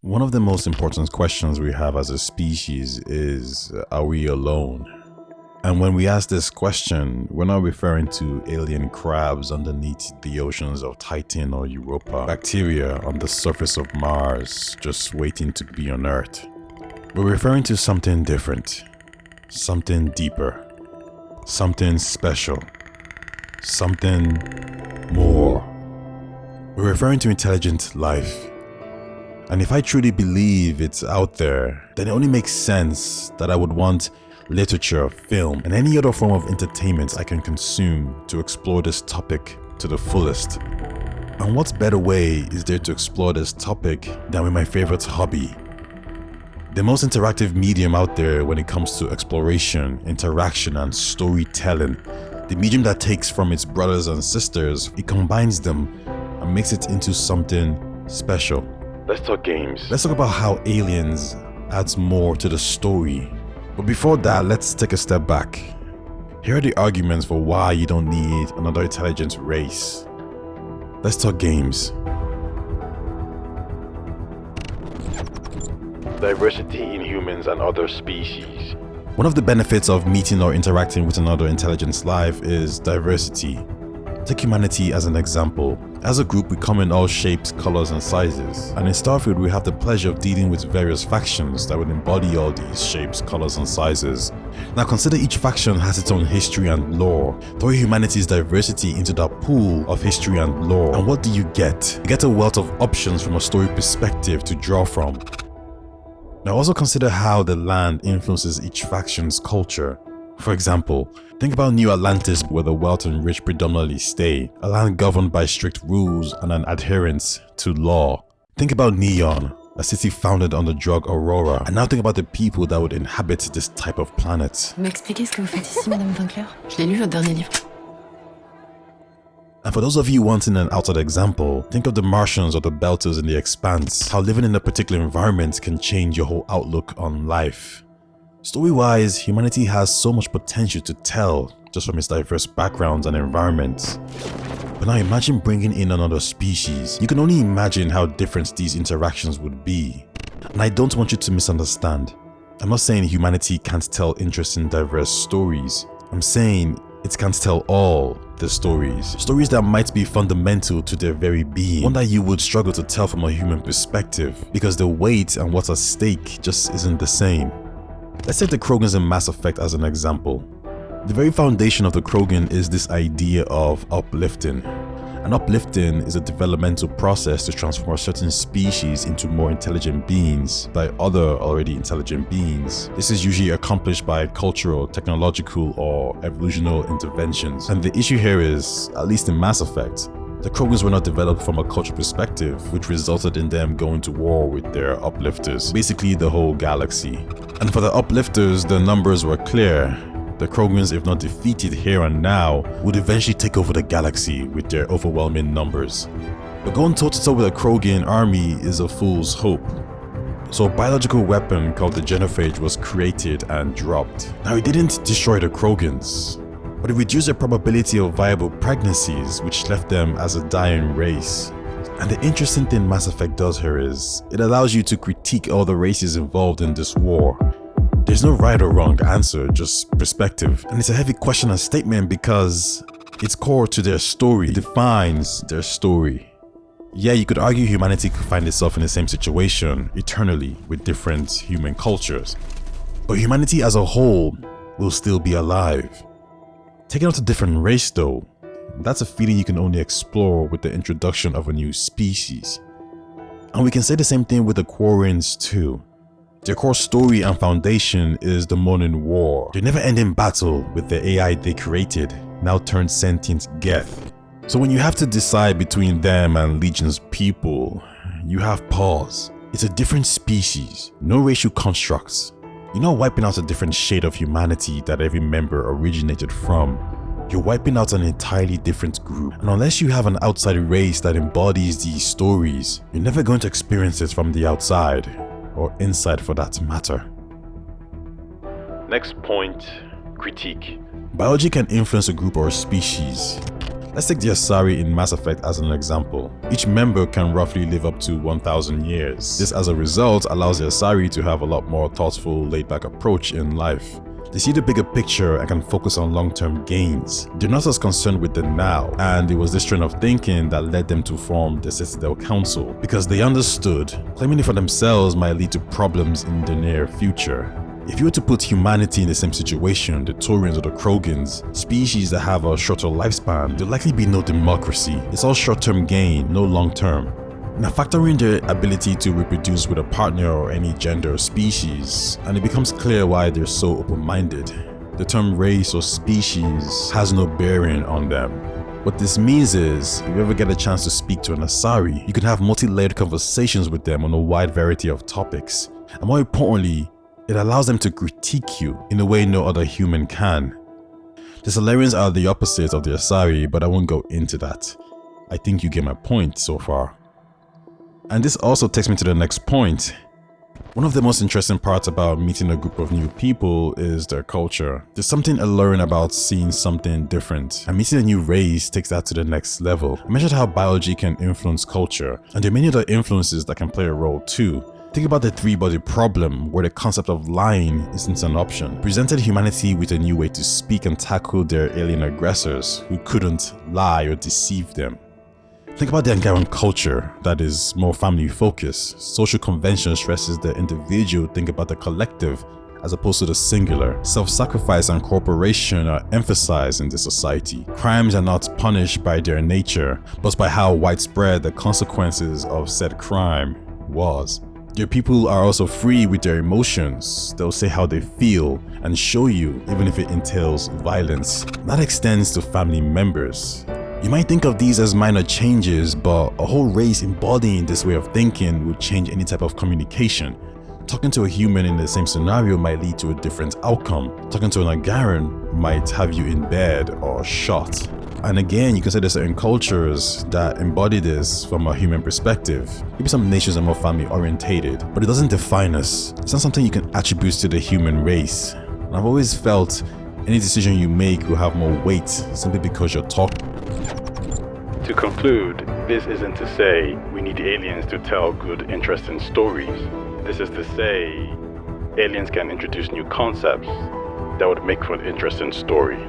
One of the most important questions we have as a species is, are we alone? And when we ask this question, we're not referring to alien crabs underneath the oceans of Titan or Europa, bacteria on the surface of Mars just waiting to be on Earth. We're referring to something different, something deeper, something special, something more. We're referring to intelligent life. And if I truly believe it's out there, then it only makes sense that I would want literature, film, and any other form of entertainment I can consume to explore this topic to the fullest. And what better way is there to explore this topic than with my favorite hobby? The most interactive medium out there when it comes to exploration, interaction, and storytelling. The medium that takes from its brothers and sisters, it combines them and makes it into something special. Let's talk games. Let's talk about how aliens adds more to the story. But before that, let's take a step back. Here are the arguments for why you don't need another intelligent race. Let's talk games. Diversity in humans and other species. One of the benefits of meeting or interacting with another intelligent life is diversity. Take humanity as an example. As a group, we come in all shapes, colors, and sizes. And in Starfield, we have the pleasure of dealing with various factions that would embody all these shapes, colors, and sizes. Now consider each faction has its own history and lore. Throw humanity's diversity into that pool of history and lore. And what do you get? You get a wealth of options from a story perspective to draw from. Now also consider how the land influences each faction's culture. For example, think about New Atlantis, where the wealth and rich predominantly stay, a land governed by strict rules and an adherence to law. Think about Neon, a city founded on the drug Aurora, and now think about the people that would inhabit this type of planet. M'expliquez ce que vous faites ici, Madame Winkler? Je l'ai lu, votre dernier livre. And for those of you wanting an outside example, think of the Martians or the Belters in the Expanse, how living in a particular environment can change your whole outlook on life. Story-wise, humanity has so much potential to tell just from its diverse backgrounds and environments. But now imagine bringing in another species. You can only imagine how different these interactions would be. And I don't want you to misunderstand. I'm not saying humanity can't tell interesting, diverse stories. I'm saying it can't tell all the stories. Stories that might be fundamental to their very being. One that you would struggle to tell from a human perspective because the weight and what's at stake just isn't the same. Let's take the Krogans in Mass Effect as an example. The very foundation of the Krogan is this idea of uplifting. And uplifting is a developmental process to transform a certain species into more intelligent beings by other already intelligent beings. This is usually accomplished by cultural, technological, or evolutionary interventions. And the issue here is, at least in Mass Effect, the Krogans were not developed from a cultural perspective, which resulted in them going to war with their uplifters, basically the whole galaxy. And for the uplifters, the numbers were clear. The Krogans, if not defeated here and now, would eventually take over the galaxy with their overwhelming numbers. But going toe-to-toe with a Krogan army is a fool's hope. So a biological weapon called the Genophage was created and dropped. Now it didn't destroy the Krogans, but it reduced the probability of viable pregnancies, which left them as a dying race. And the interesting thing Mass Effect does here is, it allows you to critique all the races involved in this war. There's no right or wrong answer, just perspective. And it's a heavy question and statement because it's core to their story, it defines their story. Yeah, you could argue humanity could find itself in the same situation eternally with different human cultures. But humanity as a whole will still be alive. Taking out a different race though, that's a feeling you can only explore with the introduction of a new species. And we can say the same thing with the Quarians too. Their core story and foundation is the Morning War, their never-ending battle with the AI they created, now turned sentient Geth. So when you have to decide between them and Legion's people, you have pause. It's a different species, no racial constructs. You're not wiping out a different shade of humanity that every member originated from. You're wiping out an entirely different group. And unless you have an outside race that embodies these stories, you're never going to experience it from the outside, or inside for that matter. Next point, critique. Biology can influence a group or a species. Let's take the Asari in Mass Effect as an example. Each member can roughly live up to 1,000 years. This as a result allows the Asari to have a lot more thoughtful, laid-back approach in life. They see the bigger picture and can focus on long-term gains. They're not as concerned with the now, and it was this trend of thinking that led them to form the Citadel Council, because they understood claiming it for themselves might lead to problems in the near future. If you were to put humanity in the same situation, the Taurians or the Krogans, species that have a shorter lifespan, there'll likely be no democracy. It's all short-term gain, no long-term. Now factor in their ability to reproduce with a partner or any gender or species, and it becomes clear why they're so open-minded. The term race or species has no bearing on them. What this means is, if you ever get a chance to speak to an Asari, you can have multi-layered conversations with them on a wide variety of topics. And more importantly, it allows them to critique you in a way no other human can. The Salarians are the opposite of the Asari, but I won't go into that. I think you get my point so far. And this also takes me to the next point. One of the most interesting parts about meeting a group of new people is their culture. There's something alluring about seeing something different, and meeting a new race takes that to the next level. I mentioned how biology can influence culture, and there are many other influences that can play a role too. Think about the three-body problem, where the concept of lying isn't an option. Presented humanity with a new way to speak and tackle their alien aggressors who couldn't lie or deceive them. Think about the Angaran culture that is more family-focused. Social convention stresses the individual think about the collective as opposed to the singular. Self-sacrifice and cooperation are emphasized in this society. Crimes are not punished by their nature, but by how widespread the consequences of said crime was. Your people are also free with their emotions. They'll say how they feel and show you, even if it entails violence. That extends to family members. You might think of these as minor changes, but a whole race embodying this way of thinking would change any type of communication. Talking to a human in the same scenario might lead to a different outcome. Talking to an Angaran might have you in bed or shot. And again, you consider certain cultures that embody this from a human perspective. Maybe some nations are more family orientated, but it doesn't define us. It's not something you can attribute to the human race. And I've always felt any decision you make will have more weight simply because you're talking. To conclude, this isn't to say we need aliens to tell good, interesting stories. This is to say aliens can introduce new concepts that would make for an interesting story.